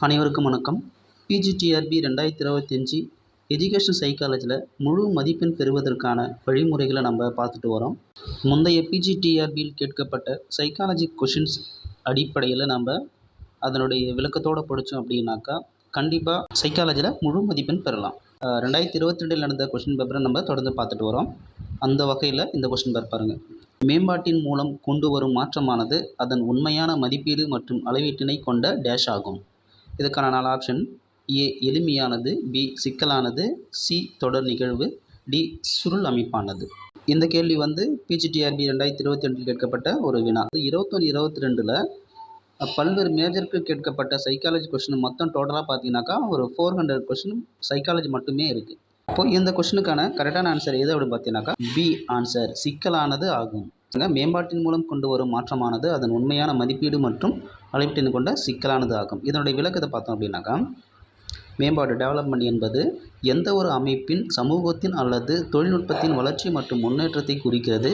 அனைவருக்கும் வணக்கம். PGTRB 2025 education சைக்காலஜியில் முழு மதிப்பெண் பெறுவதற்கான வழிமுறைகளை நம்ம பார்த்துட்டு வரோம். முந்தைய பிஜிடிஆர்பியில் கேட்கப்பட்ட சைக்காலஜி கொஷின்ஸ் அடிப்படையில் நம்ம அதனுடைய விளக்கத்தோடு படித்தோம் அப்படின்னாக்கா கண்டிப்பாக சைக்காலஜியில் முழு மதிப்பெண் பெறலாம். 2022 நடந்த கொஷின் பேப்பரை நம்ம தொடர்ந்து பார்த்துட்டு வரோம். அந்த வகையில் இந்த கொஷின் பேப்பர் பாருங்கள். மேம்பாட்டின் மூலம் கொண்டு வரும் மாற்றமானது அதன் உண்மையான மதிப்பீடு மற்றும் அளவீட்டினை கொண்ட டேஷ் ஆகும். இதுக்கான 4 ஆப்ஷன்: ஏ எளிமையானது, பி சிக்கலானது, சி தொடர் நிகழ்வு, டி சுருள் அமைப்பானது. இந்த கேள்வி பிஜிடிஆர்பி 2022 கேட்கப்பட்ட ஒரு வினா. 21-22 பல்வேறு மேஜருக்கு கேட்கப்பட்ட சைக்காலஜி கொஷின் மொத்தம் டோட்டலாக பார்த்தீங்கன்னாக்கா ஒரு 400 கொஷின் சைக்காலஜி மட்டுமே இருக்குது. அப்போது இந்த கொஷினுக்கான கரெக்டான ஆன்சர் எது அப்படின்னு பார்த்தீங்கன்னாக்கா பி ஆன்சர், சிக்கலானது ஆகும். மேம்பாட்டின் மூலம் கொண்டு வரும் மாற்றமானது அதன் உண்மையான மதிப்பீடு மற்றும் அளவீட்டினை கொண்ட சிக்கலானது ஆகும். இதனுடைய விளக்கத்தை பார்த்தோம் அப்படின்னாக்கா மேம்பாடு டெவலப்மெண்ட் என்பது எந்த ஒரு அமைப்பின், சமூகத்தின் அல்லது தொழில்நுட்பத்தின் வளர்ச்சி மற்றும் முன்னேற்றத்தை குறிக்கிறது.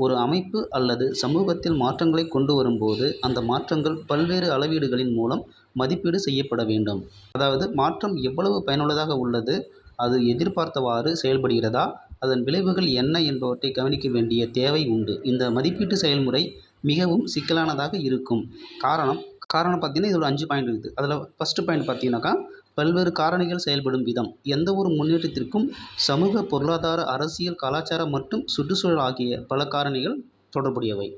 ஒரு அமைப்பு அல்லது சமூகத்தில் மாற்றங்களை கொண்டு வரும்போது அந்த மாற்றங்கள் பல்வேறு அளவீடுகளின் மூலம் மதிப்பீடு செய்யப்பட வேண்டும். அதாவது மாற்றம் எவ்வளவு பயனுள்ளதாக உள்ளது, அது எதிர்பார்த்தவாறு செயல்படுகிறதா, அதன் விளைவுகள் என்ன என்பவற்றை கவனிக்க வேண்டிய தேவை உண்டு. இந்த மதிப்பீட்டு செயல்முறை மிகவும் சிக்கலானதாக இருக்கும். காரணம் பார்த்தீங்கன்னா இதோட 5 பாயிண்ட் இருக்குது. அதில் ஃபஸ்ட்டு பாயிண்ட் பார்த்தீங்கன்னாக்கா பல்வேறு காரணிகள் செயல்படும் விதம். எந்த ஒரு முன்னேற்றத்திற்கும் சமூக, பொருளாதார, அரசியல், கலாச்சாரம் மற்றும் சுற்றுச்சூழல் ஆகிய பல காரணிகள் தொடர்புடையவை.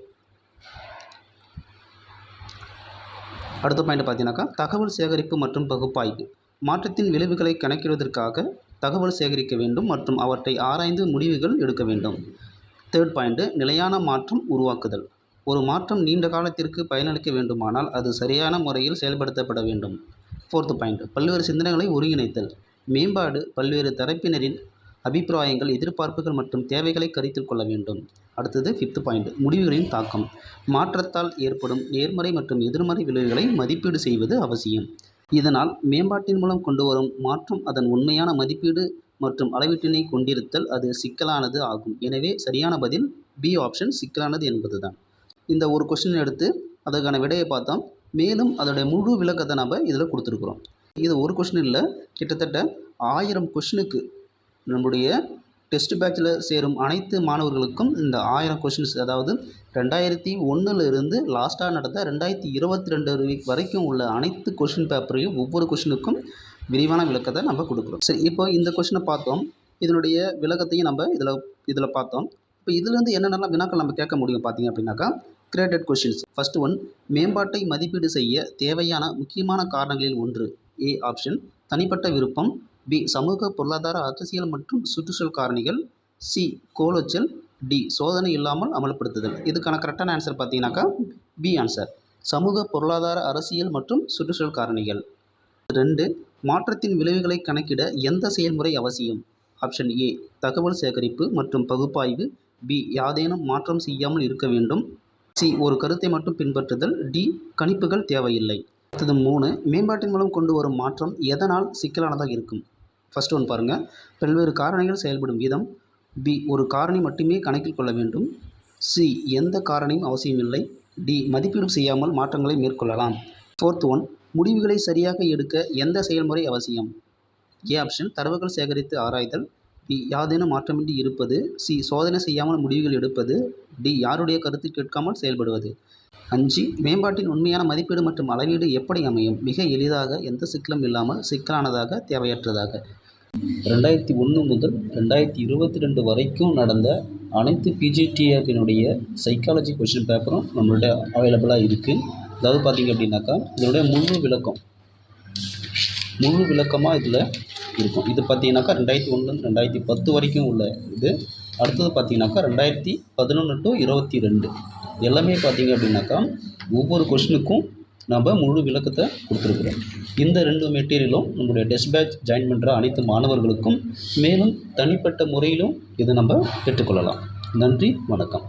அடுத்த பாயிண்ட் பார்த்தீங்கன்னாக்கா தகவல் சேகரிப்பு மற்றும் பகுப்பாய்வு. மாற்றத்தின் விளைவுகளை கணக்கிடுவதற்காக தகவல் சேகரிக்க வேண்டும் மற்றும் அவற்றை ஆராய்ந்து முடிவுகள் எடுக்க வேண்டும். தேர்ட் பாயிண்ட் நிலையான மாற்றம் உருவாக்குதல். ஒரு மாற்றம் நீண்ட காலத்திற்கு பயனளிக்க வேண்டுமானால் அது சரியான முறையில் செயல்படுத்தப்பட வேண்டும். ஃபோர்த் பாயிண்ட் பல்வேறு சிந்தனைகளை ஒருங்கிணைத்தல். மேம்பாடு பல்வேறு தரப்பினரின் அபிப்பிராயங்கள், எதிர்பார்ப்புகள் மற்றும் தேவைகளை கருத்தில் கொள்ள வேண்டும். அடுத்தது ஃபிஃப்த் பாயிண்ட் முடிவுகளின் தாக்கம். மாற்றத்தால் ஏற்படும் நேர்மறை மற்றும் எதிர்மறை விளைவுகளை மதிப்பீடு செய்வது அவசியம். இதனால் மேம்பாட்டின் மூலம் கொண்டு வரும் மாற்றம் அதன் உண்மையான மதிப்பீடு மற்றும் அளவீட்டினை கொண்டிருத்தல் அது சிக்கலானது ஆகும். எனவே சரியான பதில் பி ஆப்ஷன், சிக்கலானது என்பதுதான். இந்த ஒரு கொஸ்டின் எடுத்து அதற்கான விடையை பார்த்தோம். மேலும் அதோடைய முழு விளக்கத்தை நம்ம இதில் கொடுத்துருக்குறோம். இது ஒரு கொஸ்டின் இல்லை, கிட்டத்தட்ட 1000 கொஸ்டினுக்கு நம்முடைய டெஸ்ட் பேட்சில் சேரும் அனைத்து மாணவர்களுக்கும் இந்த 1000 கொஷின்ஸ், அதாவது 2001 லாஸ்ட்டாக நடந்த 2022 வரைக்கும் உள்ள அனைத்து கொஷின் பேப்பரையும் ஒவ்வொரு கொஷினுக்கும் விரிவான விளக்கத்தை நம்ம கொடுக்குறோம். சரி, இப்போ இந்த கொஷினை பார்த்தோம், இதனுடைய விளக்கத்தையும் நம்ம இதில் பார்த்தோம். இப்போ இதுலேருந்து என்னென்னலாம் வினாக்கள் நம்ம கேட்க முடியும் பார்த்தீங்க அப்படின்னாக்கா கிரியேட்டட் கொஷின்ஸ். ஃபர்ஸ்ட் ஒன், மேம்பாட்டை மதிப்பீடு செய்ய தேவையான முக்கியமான காரணங்களில் ஒன்று. ஏ ஆப்ஷன் தனிப்பட்ட விருப்பம், பி சமூக, பொருளாதார, அரசியல் மற்றும் சுற்றுச்சூழல் காரணிகள், சி கோலோச்சல், டி சோதனை இல்லாமல் அமல்படுத்துதல். இதுக்கான கரெக்டான ஆன்சர் பார்த்தீங்கன்னாக்கா பி ஆன்சர், சமூக, பொருளாதார, அரசியல் மற்றும் சுற்றுச்சூழல் காரணிகள். 2, மாற்றத்தின் விளைவுகளை கணக்கிட எந்த செயல்முறை அவசியம்? ஆப்ஷன் ஏ தகவல் சேகரிப்பு மற்றும் பகுப்பாய்வு, பி யாதேனும் மாற்றம் செய்யாமல் இருக்க வேண்டும், சி ஒரு கருத்தை மட்டும் பின்பற்றுதல், டி கணிப்புகள் தேவையில்லை. அடுத்தது 3, மேம்பாட்டின் மூலம் கொண்டு வரும் மாற்றம் எதனால் சிக்கலானதாக இருக்கும்? ஃபர்ஸ்ட் ஒன் பாருங்கள், பல்வேறு காரணிகள் செயல்படும் விதம், பி ஒரு காரணி மட்டுமே கணக்கில் கொள்ள வேண்டும், சி எந்த காரணியும் அவசியமில்லை, டி மதிப்பீடு செய்யாமல் மாற்றங்களை மேற்கொள்ளலாம். ஃபோர்த் ஒன், முடிவுகளை சரியாக எடுக்க எந்த செயல்முறை அவசியம்? ஏ ஆப்ஷன் தரவுகள் சேகரித்து ஆராய்தல், பி யாதேனும் மாற்றமின்றி இருப்பது, சி சோதனை செய்யாமல் முடிவுகள் எடுப்பது, டி யாருடைய கருத்து கேட்காமல் செயல்படுவது. 5, மேம்பாட்டின் உண்மையான மதிப்பீடு மற்றும் அளவீடு எப்படி அமையும்? மிக எளிதாக, எந்த சிக்கலும் இல்லாமல், சிக்கலானதாக, தேவையற்றதாக. 2001 முதல் 2022 வரைக்கும் நடந்த அனைத்து பிஜிடிஆர்பியினுடைய சைக்காலஜி கொஷின் பேப்பரும் நம்மள்ட்ட அவைலபிளாக இருக்குது. அதாவது பார்த்திங்க அப்படின்னாக்கா இதனுடைய முழு விளக்கமாக இதில் இருக்கும். இது பார்த்திங்கனாக்கா 2001 2010 வரைக்கும் உள்ள இது. அடுத்தது பார்த்திங்கனாக்கா 2011 to 22 எல்லாமே பார்த்திங்க அப்படின்னாக்கா ஒவ்வொரு கொஷினுக்கும் நம்ம முழு விளக்கத்தை கொடுத்துருக்குறோம். இந்த 2 மெட்டீரியலும் நம்மளுடைய டெஸ்ட் பேட்ச் ஜாயின் பண்ணுற அனைத்து மாணவர்களுக்கும் மேலும் தனிப்பட்ட முறையிலும் இதை நம்ம பெற்றுக்கொள்ளலாம். நன்றி, வணக்கம்.